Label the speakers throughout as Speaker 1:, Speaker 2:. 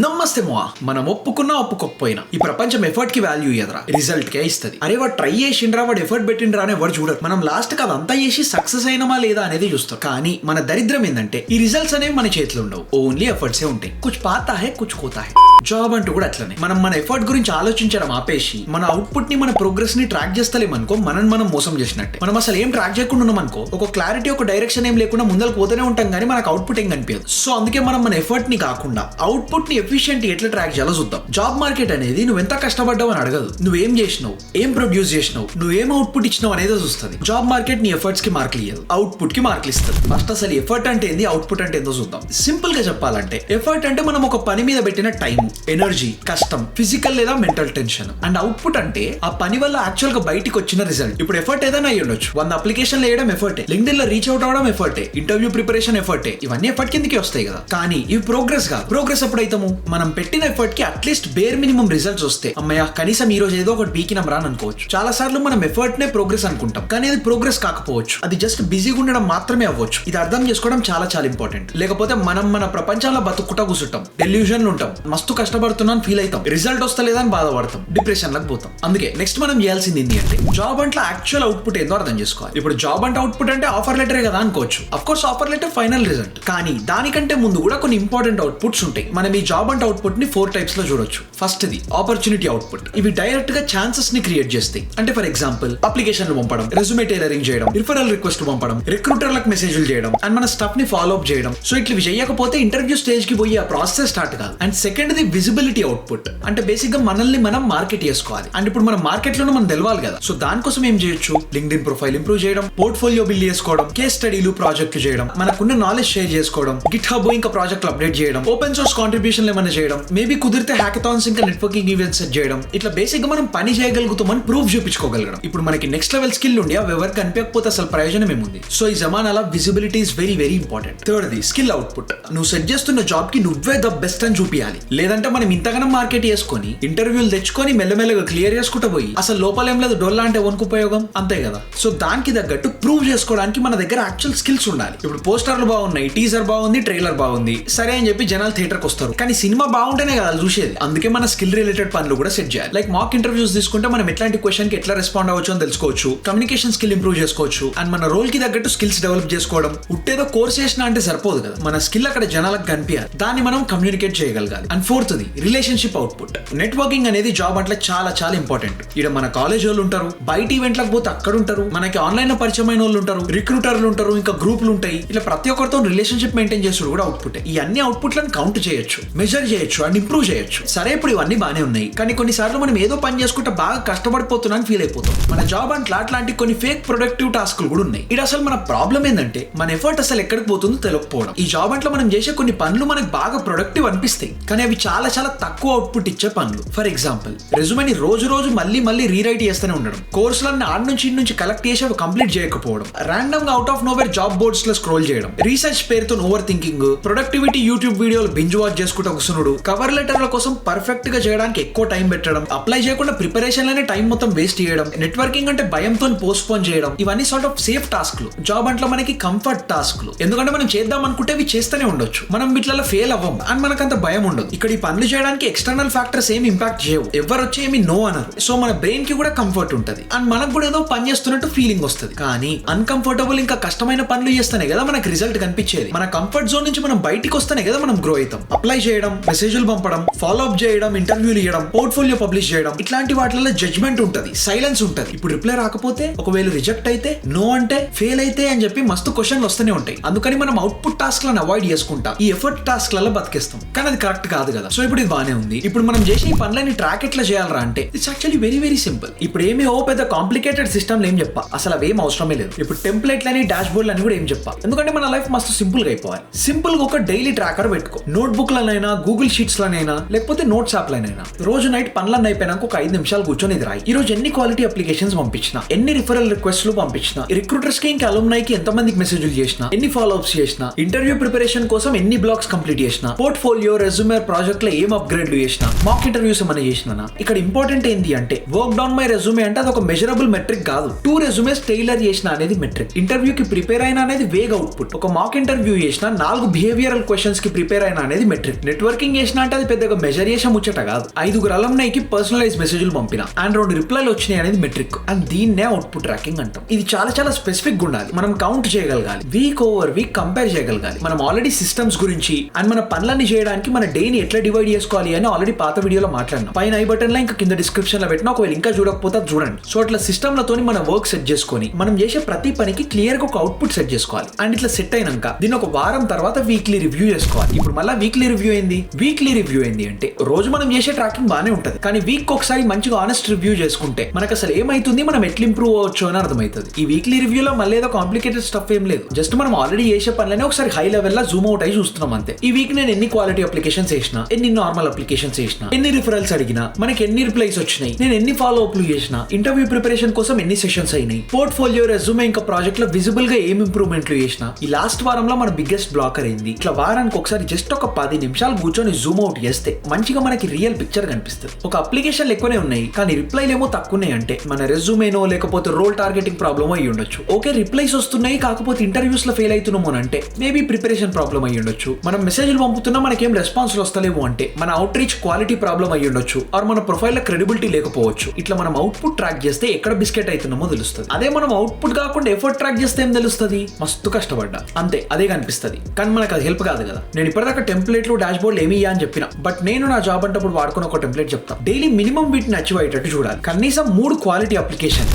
Speaker 1: నమస్తే మోవా. మనం ఒప్పుకున్నా ఒప్పుకోకపోయినా ఈ ప్రపంచం ఎఫర్ట్ కి వాల్యూ ఎదరా రిజల్ట్ కే ఇస్తుంది. అరే వాడు ట్రై చేసిండ్రా, వాడు ఎఫర్ట్ పెట్టిండ్రా అనే వాడు చూడరు. మనం లాస్ట్ కి అదంతా చేసి సక్సెస్ అయినమా లేదా అనేది చూస్తాం. కానీ మన దరిద్రం ఏంటంటే ఈ రిజల్ట్స్ అనేవి మన చేతిలో ఉండవు, ఓన్లీ ఎఫర్ట్సే ఉంటాయి. కుచ్ పాతా హై కుచ్ కోతా హై. జాబ్ అంటూ కూడా అట్లనే మనం మన ఎఫర్ట్ గురించి ఆలోచించడం ఆపేసి మన అవుట్పుట్ ని, మన ప్రోగ్రెస్ ని ట్రాక్ చేస్తలేమనుకో మనం మోసం చేసినట్టే. మనం అసలు ఏం ట్రాక్ చేయకుండా ఉన్నామనుకో, ఒక క్లారిటీ, ఒక డైరెక్షన్ ఏం లేకుండా ముందరకు పోతూనే ఉంటాం, కానీ మనకు అవుట్పుట్ ఏం కనిపించదు. సో అందుకే మనం మన ఎఫర్ట్ ని కాకుండా అవుట్పుట్ ని ఎఫిషియెంట్ ఎట్లా ట్రాక్ చేయాలో చూద్దాం. జాబ్ మార్కెట్ అనేది నువ్వు ఎంత కష్టపడ్డావు అని అడగదు, నువ్వేం చేసినావు, ఏం ప్రొడ్యూస్ చేసినావు, నువ్వేం అవుట్పుట్ ఇచ్చినావు అనేది చూస్తుంది. జాబ్ మార్కెట్ నీ ఎఫర్ట్స్ కి మార్కులు ఇయ్యదు, అవుట్పుట్ కి మార్కులు ఇస్తుంది. ఫస్ట్ అసలు ఎఫర్ట్ అంటే ఏంది, అవుట్పుట్ అంటే ఏందో చూద్దాం. సింపుల్ గా చెప్పాలంటే ఎఫర్ట్ అంటే మనం ఒక పని మీద పెట్టిన టైం, ఎనర్జీ, కష్టం, ఫిజికల్ లేదా మెంటల్ టెన్షన్. అండ్ అవుట్పుట్ అంటే ఆ పని వల్ల యాక్చువల్ గా బయటికి వచ్చిన రిజల్ట్. ఇప్పుడు ఎఫర్ట్ ఏదైనా అయ్యి ఉండొచ్చు, 100 అప్లికేషన్లు వేయడం ఎఫర్టే, లింక్డ్ఇన్ లో రీచ్ అవుట్ అవడం ఎఫర్టే, ఇంటర్వ్యూ ప్రిపరేషన్ ఎఫర్టే. ఇవన్నీ ఎఫర్ట్ కిందకి వస్తాయి కదా. కానీ ఇవి ప్రోగ్రెస్ గా. ప్రోగ్రెస్ ఎప్పుడైతాము, మనం పెట్టిన ఎఫర్ట్ కి అట్లీస్ట్ బేర్ మినిమం రిజల్ట్స్ వస్తే అమ్మయ్య కనీసం ఈ రోజు ఏదో ఒకటి పీకినం రా అని అనుకోవచ్చు. చాలా సార్లు మనం ఎఫర్ట్ నే ప్రోగ్రెస్ అనుకుంటాం, కానీ అది ప్రోగ్రెస్ కాకపోవచ్చు, అది జస్ట్ బిజీగా ఉండడం మాత్రమే అవ్వచ్చు. ఇది అర్థం చేసుకోవడం చాలా చాలా ఇంపార్టెంట్. లేకపోతే మనం మన ప్రపంచంలో బతుకుటా కూర్చుంటాం, డెల్యూజన్ ఉంటాం, మస్తు కష్టపడుతున్నాను ఫీల్ అవుతాం, రిజల్ట్ వస్తలేదని బాధపడతాం, డిప్రెషన్ లకు పోతాం. అందుకే నెక్స్ట్ మనం చేయాల్సింది ఏంటి అంటే జాబ్ అంటే యాక్చువల్ అవుట్పుట్ ఏందో అర్థం చేసుకోవాలి. ఇప్పుడు జాబ్ అంటే అవుట్పుట్ అంటే ఆఫర్ లెటరే కదా అనుకోవచ్చు. Of course offer letter final result, కానీ దానికంటే ముందు కూడా కొన్ని ఇంపార్టెంట్ అవుట్పుట్స్ ఉంటాయి. మనం ఈ జాబ్ అంటే అవుట్పుట్ ని 4 టైప్స్ లో చూడొచ్చు. First the opportunity output. ఇవి డైరెక్ట్ గా ఛాన్సెస్ ని క్రియేట్ చేస్తాయి. అంటే ఫర్ ఎగ్జాంపుల్ అప్లికేషన్లు పంపడం, రెజ్యూమే టైలరింగ్ చేయడం, రిఫరల్ రిక్వెస్ట్ పంపడం, రిక్రూటర్లకు మెసేజ్లు చేయడం, అండ్ మన స్టాఫ్ ని ఫాలో అప్ చేయడం. సో ఇట్లా చేయకపోతే ఇంటర్వ్యూ స్టేజ్ కి పోయి ఆ ప్రాసెస్ స్టార్ట్ కాదు. And second the visibility output. అంటే బేసిక్ గా మనల్ని మనం మార్కెట్ చేసుకోవాలి. అండ్ ఇప్పుడు మన మార్కెట్ లోనే మనం తెలవాలి కదా. సో దానికోసం ఏం చేయొచ్చు, లింక్డ్ఇన్ ప్రొఫైల్ ఇంప్రూవ్ చేయడం, పోర్ట్ఫోలియో బిల్డ్ చేసుకోవడం, కేస్ స్టడీలు, ప్రాజెక్టులు చేయడం, మనకున్న నాలెడ్జ్ షేర్ చేసుకోవడం, గిట్ హబ్ ఇంకా ప్రాజెక్టులు అప్డేట్ చేయడం, ఓపెన్ సోర్స్ కాంట్రిబ్యూషన్లు ఏమైనా చేయడం, మేబీ కుదిరితే హ్యాకథాన్స్ ఇంకా నెట్వర్కింగ్ ఈవెంట్స్ సెట్ చేయడం. ఇట్లా బేసిక్ గా మనం పని చేయగలుగుతామని ప్రూఫ్ చూపించుకోగలగడం. ఇప్పుడు మనకి నెక్స్ట్ లెవెల్ స్కిల్ ఉండి అవి ఎవరికి కనిపించకపోతే అసలు ప్రయోజనం ఏముంది. సో ఈ జమానాలో visibility is very very important. Third the skill output. నువ్వు సెట్ చేస్తున్న జాబ్ కి నువ్వే ద బెస్ట్ అని చూపించాలి. లేదంటే మనం ఇంతగానం మార్కెట్ చేసుకొని ఇంటర్వ్యూలు తెచ్చుకొని మెల్లమెల్లగా క్లియర్ చేసుకుంటూ పోయి అసలు లోపల ఏం లేదు, డొల్లా అంటే వనుకు ఉపయోగం, అంతే కదా. సో దానికి తగ్గట్టు ప్రూవ్ చేసుకోవడానికి మన దగ్గర యాక్చువల్ స్కిల్స్ ఉండాలి. ఇప్పుడు పోస్టర్లు బాగున్నాయి, టీజర్ బాగుంది, ట్రైలర్ బాగుంది, సరే అని చెప్పి జనాలు థియేటర్కి వస్తారు, కానీ సినిమా బాగుంటేనే కదా చూసేది. అందుకే మన స్కిల్ రిలేటెడ్ పనులు కూడా సెట్ చేయాలి. లైక్ మాక్ ఇంటర్వ్యూస్ తీసుకుంటే మనం ఎట్లాంటి క్వశ్చన్ కి ఎట్లా రెస్పాండ్ అవ్వచ్చు అని తెలుసుకోవచ్చు, కమ్యూనికేషన్ స్కిల్ ఇంప్రూవ్ చేసుకోవచ్చు, అండ్ మన రోల్ కి తగ్గట్టు స్కిల్స్ డెవలప్ చేసుకోవడం. ఉట్టేదో కోర్స్ చేసినా అంటే సరిపోదు కదా, మన స్కిల్ అక్కడ జనాలకు కనిపించాలి, దాన్ని మనం కమ్యూనికేట్ చేయగలగాలి. And fourth the relationship output. Networking అనేది జాబ్ అంటే చాలా చాలా ఇంపార్టెంట్. ఇక్కడ మన కాలేజ్ వాళ్ళు ఉంటారు, బయట ఈవెంట్లకు పోతే అక్కడ ఉంటారు, మనకి ఆన్లైన్ లో పరిచయమైన వాళ్ళు ఉంటారు, రిక్రూటర్లు ఉంటారు, ఇంకా గ్రూపులు ఉంటాయి. ఇట్లా ప్రతి ఒక్కరితో రిలేషన్షిప్ మెయింటైన్ చేస్తూ కూడా అవుట్పుట్. ఈ అన్ని అవుట్పుట్లను కౌంట్ చేయొచ్చు, మెజర్ చేయొచ్చు, అండ్ ఇంప్రూవ్ చేయొచ్చు. సరే ఇప్పుడు ఇవన్నీ బానే ఉన్నాయి, కానీ కొన్నిసార్లు మనం ఏదో పని చేసుకుంటే బాగా కష్టపడిపోతున్నాను ఫీల్ అయిపోతాం. మన జాబ్ అంటే అట్లాంటి కొన్ని ఫేక్ ప్రొడక్టివ్ టాస్క్లు కూడా ఉన్నాయి. ఇది అసలు మన ప్రాబ్లం ఏంటంటే మన ఎఫర్ట్ అసలు ఎక్కడికి పోతుందో తెలియకపోవడం. ఈ జాబ్ అంటే మనం చేసే కొన్ని పనులు మనకు బాగా ప్రొడక్టివ్ అనిపిస్తాయి, కానీ అవి చాలా చాలా తక్కువ అవుట్పుట్ ఇచ్చే పనులు. ఫర్ ఎగ్జాంపుల్ రెజ్యూమేని రోజు రోజు మళ్ళీ రీరైట్ చేస్తూనే ఉండడం, కోర్సులన్నీ ఆడ నుంచి ఇటు నుంచి కలెక్ట్ చేసి అవి కంప్లీట్ చేయకపోవడం, రాండమ్ గా out of nowhere job boards లో స్క్రోల్ చేయడం, రీసెర్చ్ పేరుతో ఓవర్ థింకింగ్, ప్రొడక్టివిటీ యూట్యూబ్ వీడియోలు బింజ్ వాచ్ చేసుకుంటూ కూర్చునుడు, కవర్ లెటర్ల కోసం పర్ఫెక్ట్ గా చేయడానికి ఎక్కువ టైం పెట్టడం, అప్లై చేయకుండా ప్రిపరేషన్ లోనే టైం మొత్తం వేస్ట్ చేయడం, నెట్వర్కింగ్ అంటే భయంతో పోస్ట్ పోన్ చేయడం. ఇవన్నీ సార్ట్ ఆఫ్ సేఫ్ టాస్క్లు. జాబ్ అంటే మనకి కంఫర్ట్ టాస్క్లు, ఎందుకంటే మనం చేద్దాం అనుకుంటే అవి చేస్తూనే ఉండొచ్చు, మనం వీటిలో ఫెయిల్ అవ్వం అండ్ మనకంత భయం ఉండదు. ఇక్కడ ఈ పనులు చేయడానికి ఎక్స్టర్నల్ ఫ్యాక్టర్స్ ఏమి ఇంపాక్ట్ చేయవు, ఎవరు వచ్చి ఏమి నో అనరు. సో మన బ్రెయిన్ కి కూడా కంఫర్ట్ ఉంటది, అండ్ మనకు కూడా ఏదో పని చేస్తున్నట్టు ఫీలింగ్ వస్తుంది. కానీ అన్కంఫర్టబుల్ ఇంకా కష్టమైన పనులు చేస్తేనే కదా మనకి రిజల్ట్ కనిపించేది. మన కంఫర్ట్ జోన్ నుంచి మనం బయటికి వస్తేనే కదా మనం గ్రో అవుతాం. అప్లై చేయడం, మెసేజ్లు పంపడం, ఫాలో అప్ చేయడం, ఇంటర్వ్యూలు ఇవ్వడం, పోర్ట్ఫోలియో పబ్లిష్ చేయడం, ఇట్లాంటి వాటిలో జడ్జ్మెంట్ ఉంటది, సైలెన్స్ ఉంటది. ఇప్పుడు రిప్లై రాకపోతే, ఒకవేళ రిజెక్ట్ అయితే, నో అంటే, ఫెయిల్ అయితే అని చెప్పి మస్తు క్వశ్చన్లు వస్తూనే ఉంటాయి. అందుకని మనం అవుట్పుట్ టాస్క్ లను అవాయిడ్ చేసుకుంటా ఈ ఎఫర్ట్ టాస్క్ లలో బతికేస్తాం, కానీ అది కరెక్ట్ కాదు కదా. సో ఇప్పుడు ఇది బానే ఉంది. ఇప్పుడు మనం చేసే ఈ పనులని ట్రాక్ ఎట్లా చేయాలరా అంటే it's actually very very simple. ఇప్పుడు ఏమి పెద్ద కాంప్లికేటెడ్ సిస్టమ్ ఏం చెప్పా, అసలు అవేం అవసరమే లేదు. ఇప్పుడు టెంప్లెట్లని, డాష్ బోర్డ్ అని కూడా ఏం చెప్పా, ఎందుకంటే మన లైఫ్ మస్తు సింపుల్ గా అయిపోవాలి. సింపుల్ గా ఒక డైలీ ట్రాకర్ పెట్టుకో, నోట్ బుక్ లనైనా, గూగుల్ షీట్స్ లనైనా, లేకపోతే నోట్స్ యాప్ లనైనా. రోజు నైట్ పనులన్నీ అయిపోయినాక ఒక 5 నిమిషాలు కూర్చొని ఇది రాయి. ఈ రోజు ఎన్ని క్వాలిటీ అప్లికేషన్స్ పంపించిన, ఎన్ని రిఫరల్ రిక్వెస్ట్లు పంపించిన, రిక్రూటర్స్ కి ఇంకా అలుమ్నైకి ఎంత మందికి మెసేజ్లు చేసిన, ఎన్ని ఫాలో అప్స్ చేసిన, ఇంటర్వ్యూ ప్రిపరేషన్ కోసం ఎన్ని బ్లాగ్స్ కంప్లీట్ చేసిన, పోర్ట్ఫోలియో, రెజ్యూమే, ప్రాజెక్ట్ లో ఏం అప్గ్రేడ్లు చేసిన, మాక్ ఇంటర్వ్యూస్ ఏమైనా చేసినా. ఇక్కడ ఇంపార్టెంట్ ఏంటి అంటే వర్క్ డౌన్ మై రెజ్యూమే అంటే అది ఒక మెజరబుల్ మెట్రిక్ కాదు. 2 రెజ్యూమేస్ టైలర్ చేసిన అనేది మెట్రిక్. ఇంటర్వ్యూకి ప్రిపేర్ అయినా అనేది వేగ్ అవుట్పుట్. ఒక మాక్ ఇంటర్వ్యూ చేసిన 4 బిహేవియరల్ క్వశ్చన్స్ కి ప్రిపేర్ అయినా అనేది మెట్రిక్. నెట్వర్కింగ్ చేసిన అంటే అది పెద్దగా మెజర్ చేసే ముచ్చట కాదు. 5 అలంనైకి పర్సనలైజ్ మెసేజ్లు పంపిన అండ్ 2 రిప్లైలు వచ్చినాయి అనేది మెట్రిక్. అండ్ దీన్నే అవుట్పుట్ ట్రాకింగ్ అంటాం. ఇది చాలా స్పెసిఫిక్ గా ఉండాలి. మనం కౌంట్ చేయగలగాలి, వీక్ ఓవర్ వీక్ కంపేర్ చేయగలగాలి. మనం ఆల్రెడీ సిస్టమ్స్ గురించి అండ్ మన పనులన్నీ చేయడానికి మన డేని ఎట్లా డివైడ్ చేసుకోవాలి అని ఆల్రెడీ పాత వీడియోలో మాట్లాడినాం. పైన ఐ బటన్ లో ఇంకా కింద డిస్క్రిప్షన్ లో పెట్టినా, ఒకవేళ ఇంకా చూడకపోతే చూడండి. సో అట్లా సిస్టమ్ లతో మన వర్క్ సెట్ చేసుకొని మనం చేసే ప్రతి పనికి క్లియర్ గా ఒక అవుట్పుట్ సెట్ చేసుకోవాలి. అండ్ ఇట్లా సెట్ అయినాక దీన్ని ఒక వారం తర్వాత వీక్లీ రివ్యూ చేసుకోవాలి. ఇప్పుడు మళ్ళీ వీక్లీ రివ్యూ ఏంది అంటే రోజు మనం చేసే ట్రాకింగ్ బానే ఉంటది, కానీ వీక్ ఒకసారి మంచిగా ఆనెస్ట్ రివ్యూ చేసుకుంటే మనకు అసలు ఏమైతుంది, మనం ఎట్లా ఇంప్రూవ్ అవ్వచ్చు అని అర్థమవుతుంది. ఈ వీక్లీ రివ్యూలో మళ్ళీ ఏదో కాంప్లికేటెడ్ స్టఫ్ ఏం లేదు. జస్ట్ మనం ఆల్రెడీ చేసే పనులనే ఒకసారి హై లెవెల్ లో జూమ్ అవుట్ అయ్యి చూస్తున్నాం అంతే. ఈ వీక్ నేను ఎన్ని క్వాలిటీ అప్లికేషన్స్ చేసినా, ఎన్ని నార్మల్ అప్లికేషన్స్ చేసినా, ఎన్ని రిఫరల్స్ అడిగినా, మనకి ఎన్ని రిప్లైస్ వచ్చినాయి, నేను ఎన్ని ఫాలో అప్లు చేసినా, ఇంటర్వ్యూ ప్రిపరేషన్ కోసం ఎన్ని సెషన్స్ అయినాయి, పోర్ట్ఫోలియో రెజ్యూమే ఇంకా ప్రాజెక్ట్ లో విజిబుల్ గా ఏం ఇంప్రూవ్మెంట్లు చేసినా, ఈ లాస్ట్ వారంలో మన బిగ్గెస్ట్ బ్లాకర్ ఏంది. ఇట్లా వారానికి ఒకసారి జస్ట్ ఒక 10 నిమిషాలు కూర్చొని జూమ్ అవుట్ చేస్తే మంచిగా మనకి రియల్ పిక్చర్ కనిపిస్తుంది. ఒక అప్లికేషన్లు ఎక్కువనే ఉన్నాయి కానీ రిప్లైలు ఏమో తక్కువనే అంటే మన రెజ్యూమేనో లేకపోతే రోల్ టార్గెటింగ్ ప్రాబ్లమ్ అయ్యి ఉండొచ్చు. ఓకే, రిప్లైస్ వస్తున్నాయి కాకపోతే ఇంటర్వ్యూస్ లో ఫెయిల్ అవుతున్నాము అంటే మేబీ ప్రిపరేషన్ ప్రాబ్లమ్ అయ్యి ఉండొచ్చు. మనం మెసేజ్లు పంపుతున్నా మనకేం రెస్పాన్స్ వస్తలేవు అంటే మన అవుట్ రీచ్ క్వాలిటీ ప్రాబ్లమ్ అయ్యి ఉండొచ్చు. ఆర్ మన ప్రొఫైల్ లో క్రెడిబిలిటీ లేకపోవచ్చు. ఇట్లా మనం అవుట్పుట్ ట్రాక్ చేస్తే ఎక్కడ బిస్కెట్ అవుతున్నామో తెలుస్తుంది. అదే మనం అవుట్పుట్ కాకుండా ఎఫర్ట్ ట్రాక్ చేస్తే ఏం తెలుస్తుంది, మస్తు కష్టపడ్డా అంతే, అదే కనిపిస్తుంది. కానీ మనకు అది హెల్ప్ కాదు కదా. నేను ఇప్పటిదాకా టెంప్లెట్లు డాష్ బోర్డ్ ఏమి అని చెప్పిన, బట్ నేను నా జాబ్ అంటే వాడుకున్న ఒక టెంప్లెట్ చెప్తాను. డైలీ మినిమం వీటిని అచీవ్ అయ్యేటట్టు చూడాలి. కనీసం 3 క్వాలిటీ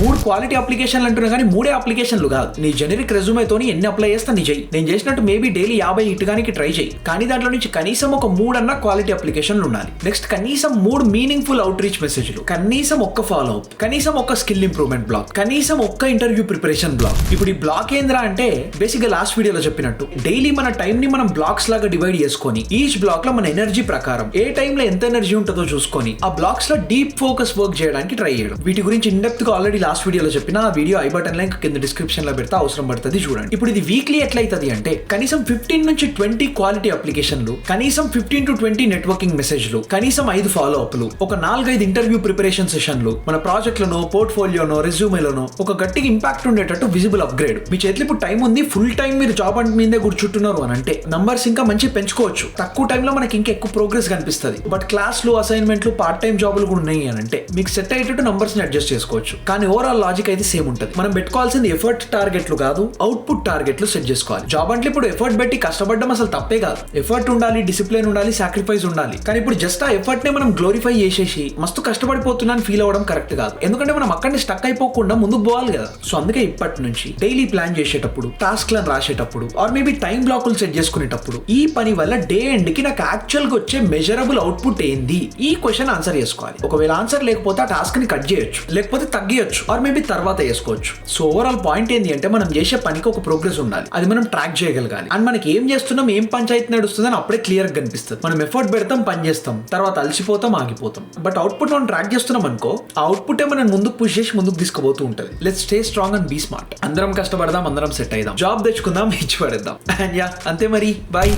Speaker 1: అప్లికేషన్లు అంటున్నా కానీ 3 అప్లికేషన్లు కాదు. నీ జెనరిక్ రెజ్యూమేతోని ఎన్ని అప్లై చేస్తా నీ చెయ్యి. నేను చేసినట్టు మేబీ డైలీ 50 ఇటుగానికి ట్రై చేయి, కానీ దాంట్లో నుంచి కనీసం ఒక 3 అన్న క్వాలిటీ అప్లికేషన్లు ఉండాలి. నెక్స్ట్ కనీసం 3 మీనింగ్ఫుల్ అవుట్ రీచ్ మెసేజ్లు, కనీసం ఒక్క ఫాలో అప్, కనీసం ఒక్క స్కిల్ ఇంప్రూవ్మెంట్ బ్లాక్, కనీసం ఒక్క ఇంటర్వ్యూ ప్రిపరేషన్ బ్లాక్. ఇప్పుడు ఈ బ్లాక్ ఏంద్రా అంటే బేసిక్ గా లాస్ట్ వీడియోలో చెప్పినట్టు డైలీ మన టైం ని మనం బ్లాక్స్ లాగా డివైడ్ చేసుకొని ఈచ్ బ్లాక్ లో మన ఎనర్జీ ప్రకారం ఏ టైంలో ఎంత ఎనర్జీ ఉంటుందో చూసుకొని ఆ బ్లాక్స్ లో డీప్ ఫోకస్ వర్క్ చేయడానికి ట్రై చేయడం. వీటి గురించి ఇన్ డెప్త్ గా ఆల్రెడీ లాస్ట్ వీడియోలో చెప్పిన, ఆ వీడియో ఐ బటన్ లో కింద డిస్క్రిప్షన్ లో పెడితే అవసరం పడుతుంది చూడండి. ఇప్పుడు ఇది వీక్లీ ఎట్లయితది అంటే కనీసం 15 నుంచి 20 క్వాలిటీ అప్లికేషన్లు, కనీసం 15 to 20 నెట్వర్కింగ్ మెసేజ్లు, కనీసం 5 ఫాలో అప్లు, ఒక 4-5 ఇంటర్వ్యూ ప్రిపరేషన్ సెషన్లు, మన ప్రాజెక్ట్ లోనో పోర్ట్ఫోలియోనో రెజ్యూమేలోనో ఒక గట్టిగా ఇంపాక్ట్ ఉండేటట్టు విజిబుల్ అప్గ్రేడ్. మీ చేతిలో ఇప్పుడు టైం ఉంది, ఫుల్ టైం మీరు జాబ్ అంటే మీదే కూర్చుంటున్నారు అని అంటే నంబర్స్ ఇంకా మంచి పెంచుకోవచ్చు. తక్కువ టైంలో మనకి ఇంకా ఎక్కువ ప్రోగ్రెస్ కనిపిస్తుంది. బట్ క్లాస్లు, అసైన్మెంట్లు, పార్ట్ టైం జాబులు కూడా ఉన్నాయి అని అంటే మీకు సెట్ అయ్యేటట్టు నంబర్స్ ని అడ్జస్ట్ చేసుకోవచ్చు. కానీ ఓవరాల్ లాజిక్ అయితే సేమ్ ఉంటుంది. మనం పెట్టుకోవాల్సింది ఎఫర్ట్ టార్గెట్లు కాదు, అవుట్పుట్ టార్గెట్లు సెట్ చేసుకోవాలి. జాబ్ అంటే ఇప్పుడు ఎఫర్ట్ పెట్టి కష్టపడడం అసలు తప్పే కాదు. ఎఫర్ట్ ఉండాలి, డిసిప్లిన్ ఉండాలి, సాక్రిఫైస్ ఉండాలి. కానీ ఇప్పుడు జస్ట్ ఆ ఎఫర్ట్ ని మనం గ్లోరిఫై చేసేసి మస్తు కష్టపడిపోతున్నాను ఫీల్ అవ్వడం కరెక్ట్ కాదు. ఎందుకంటే మనం అక్కడిని స్టక్ అయిపోకుండా ముందుకు పోవాలి కదా. సో అందుకే ఇప్పటి నుంచి డైలీ ప్లాన్ చేసేటప్పుడు, టాస్క్ లను రాసేటప్పుడు, ఆర్ మేబీ టైం బ్లాకులు సెట్ చేసుకునేటప్పుడు ఈ పని వల్ల డే ఎండ్ కి నాకు యాక్చువల్ గా వచ్చే మెజరబుల్ అవుట్పుట్ ఏంది, ఈ క్వశ్చన్ ఆన్సర్ చేసుకోవాలి. ఒకవేళ ఆన్సర్ లేకపోతే ఆ టాస్క్ ని కట్ చేయొచ్చు, లేకపోతే తగ్గియొచ్చు, ఆర్ మేబీ తర్వాత చేసుకోవచ్చు. సో ఓవరాల్ పాయింట్ ఏంటి అంటే మనం చేసే పనికి ఒక ప్రోగ్రెస్ ఉండాలి, అది మనం ట్రాక్ చేయగలగాలి. అండ్ మనకి ఏం చేస్తున్నాం, ఏం పంచాయతీ నడుస్తుందని అప్పుడే క్లియర్ గా కనిపిస్తుంది. మనం ఎఫర్ట్ పెడతాం, పని చేస్తాం, తర్వాత అలసిపోతాం, ఆగిపోతాం. బట్ అవుట్పుట్ మనం ట్రాక్ చేస్తున్నాం అనుకో, ఆ అవుట్పుట్ మనం ముందుకు పుష్ చేసి ముందుకు తీసుకుపోతూ ఉంటుంది. Let's stay strong and be smart. అందరం కష్టపడదాం, అందరం సెట్ అయిదాం, జాబ్ తెచ్చుకుందాం, ఇచ్చి పడేద్దాం. అండ్ యా అంతే మరి, బాయ్.